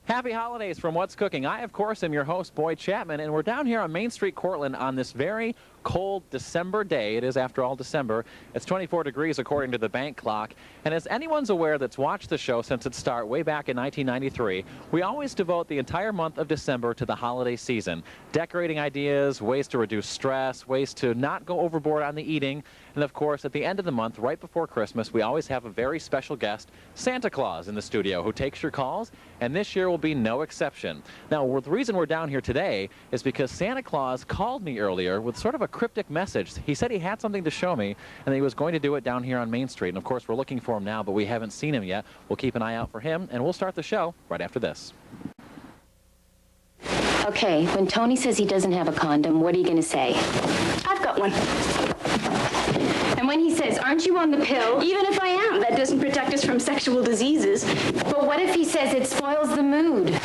Happy holidays from What's Cooking. I, of course, am your host, Boyd Chapman, and we're down here on Main Street, Cortland on this very cold December day. It is, after all, December. It's 24 degrees according to the bank clock. And as anyone's aware that's watched the show since its start way back in 1993, we always devote the entire month of December to the holiday season. Decorating ideas, ways to reduce stress, ways to not go overboard on the eating. And of course, at the end of the month, right before Christmas, we always have a very special guest, Santa Claus, in the studio who takes your calls, and this year will be no exception. Now, the reason we're down here today is because Santa Claus called me earlier with sort of a cryptic message. He said he had something to show me, and that he was going to do it down here on Main Street. And of course, we're looking for him now, but we haven't seen him yet. We'll keep an eye out for him, and we'll start the show right after this. Okay, when Tony says he doesn't have a condom, what are you going to say? I've got one. And when he says, aren't you on the pill? Even if I am, that doesn't protect us from sexual diseases. But what if he says it spoils the mood?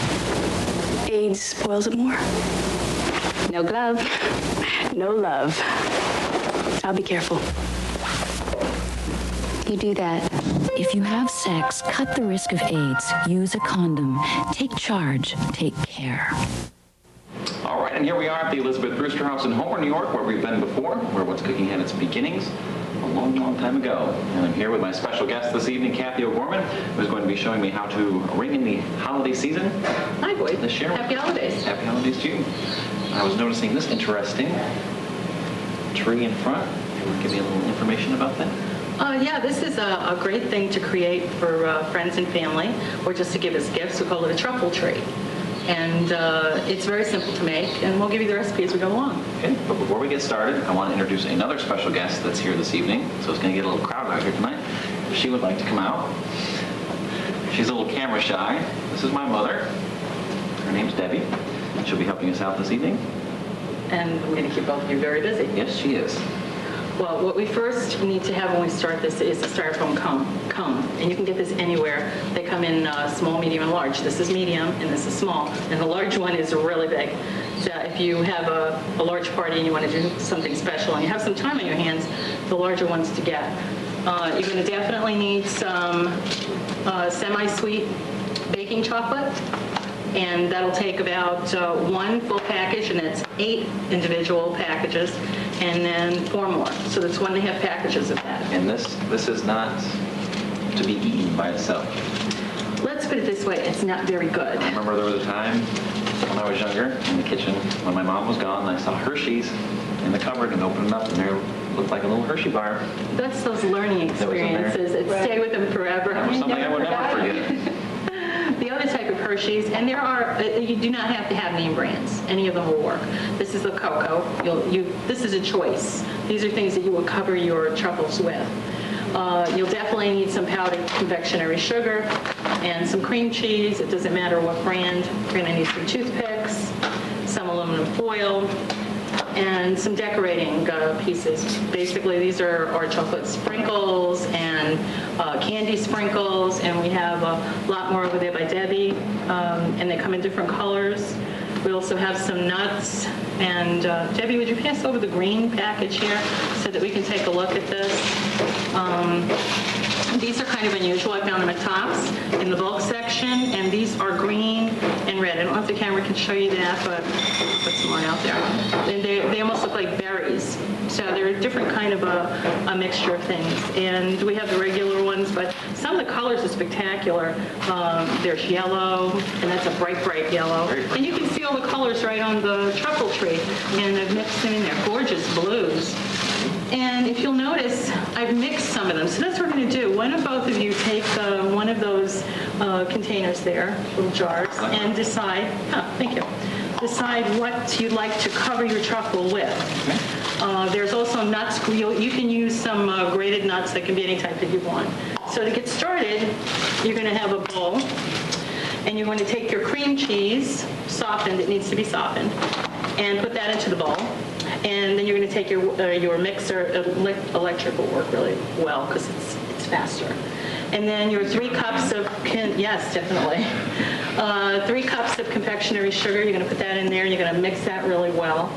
AIDS spoils it more. No glove. No love. I'll be careful. You do that. If you have sex, cut the risk of AIDS. Use a condom. Take charge. Take care. All right, and here we are at the Elizabeth Brewster House in Homer, New York, where we've been before, where What's Cooking had its beginnings a long, long time ago. And I'm here with my special guest this evening, Kathy O'Gorman, who's going to be showing me how to ring in the holiday season. Hi, Boyd. This year. Happy holidays. Happy holidays to you. I was noticing this interesting tree in front. Can you give me a little information about that? Yeah, this is a great thing to create for friends and family, or just to give as gifts. We call it a truffle tree. And it's very simple to make, and we'll give you the recipe as we go along. Okay, but before we get started, I want to introduce another special guest that's here this evening. So it's going to get a little crowded out here tonight. If she would like to come out. She's a little camera shy. This is my mother. Her name's Debbie. She'll be helping us out this evening. And we're going to keep both of you very busy. Yes, she is. Well, what we first need to have when we start this is a styrofoam cone. And you can get this anywhere. They come in small, medium, and large. This is medium, and this is small. And the large one is really big. So if you have a large party and you want to do something special and you have some time on your hands, the larger ones to get. You're going to definitely need some semi-sweet baking chocolate. And that'll take about one full package, and it's 8 individual packages, and then 4 more. So that's 1.5 packages of that. And this is not to be eaten by itself. Let's put it this way, it's not very good. I remember there was a time when I was younger in the kitchen when my mom was gone, and I saw Hershey's in the cupboard and opened it up, and there looked like a little Hershey bar. That's those learning experiences that stay with them forever. That was something I would never forget. The other type of Hershey's, and there are, you do not have to have name brands. Any of them will work. This is the cocoa. This is a choice. These are things that you will cover your truffles with. You'll definitely need some powdered confectionery sugar and some cream cheese. It doesn't matter what brand. You're going to need some toothpicks, some aluminum foil, and some decorating pieces. Basically, these are our chocolate sprinkles and candy sprinkles, and we have a lot more over there by Debbie, and they come in different colors. We also have some nuts, and Debbie, would you pass over the green package here so that we can take a look at this? These are kind of unusual. I found them at Tops in the bulk section, and these are green and red. I don't know if the camera can show you that, but I'll put some more out there. And they almost look like berries. So they're a different kind of a mixture of things. And we have the regular ones, but some of the colors are spectacular. There's yellow, and that's a bright, bright yellow. And you can see all the colors right on the truffle tree. And I've mixed them in there. Gorgeous blues. And if you'll notice, I've mixed some of them. So that's what we're going to do. Why don't both of you take one of those containers there, little jars, and decide, thank you, decide what you'd like to cover your truffle with. There's also nuts. You can use some grated nuts that can be any type that you want. So to get started, you're going to have a bowl, and you're going to take your cream cheese, softened, it needs to be softened, and put that into the bowl. And then you're going to take your mixer. Electric will work really well because it's faster. And then your 3 cups of, yes, definitely. 3 cups of confectionery sugar, you're going to put that in there, and you're going to mix that really well.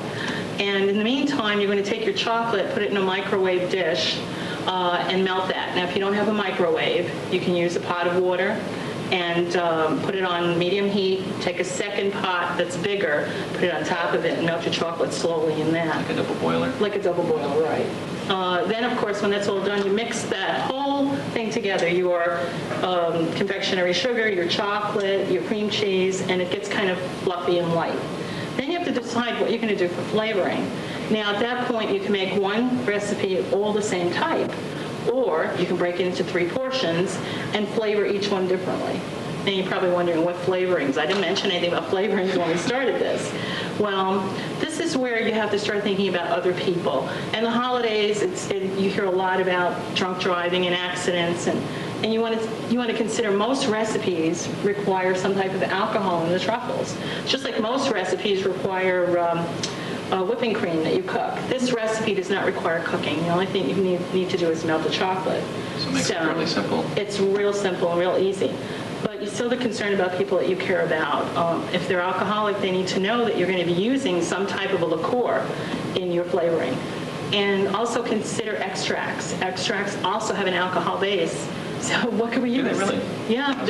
And in the meantime, you're going to take your chocolate, put it in a microwave dish, and melt that. Now, if you don't have a microwave, you can use a pot of water and put it on medium heat. Take a second pot that's bigger, put it on top of it, and melt your chocolate slowly in that. Like a double boiler? Like a double boiler, right. Then, of course, when that's all done, you mix that whole thing together, your confectionery sugar, your chocolate, your cream cheese, and it gets kind of fluffy and light. Then you have to decide what you're going to do for flavoring. Now, at that point, you can make one recipe all the same type, or you can break it into 3 portions and flavor each one differently. And you're probably wondering what flavorings. I didn't mention anything about flavorings when we started this. Well, this is where you have to start thinking about other people. And the holidays, you hear a lot about drunk driving and accidents, and you want to consider most recipes require some type of alcohol in the truffles. Just like most recipes require whipping cream that you cook. This recipe does not require cooking. The only thing you need to do is melt the chocolate. So it makes it really simple. It's real simple and real easy. But you're still concerned about people that you care about. If they're alcoholic, they need to know that you're going to be using some type of a liqueur in your flavoring. And also consider extracts. Extracts also have an alcohol base. So what can we use? Do they really? Yeah.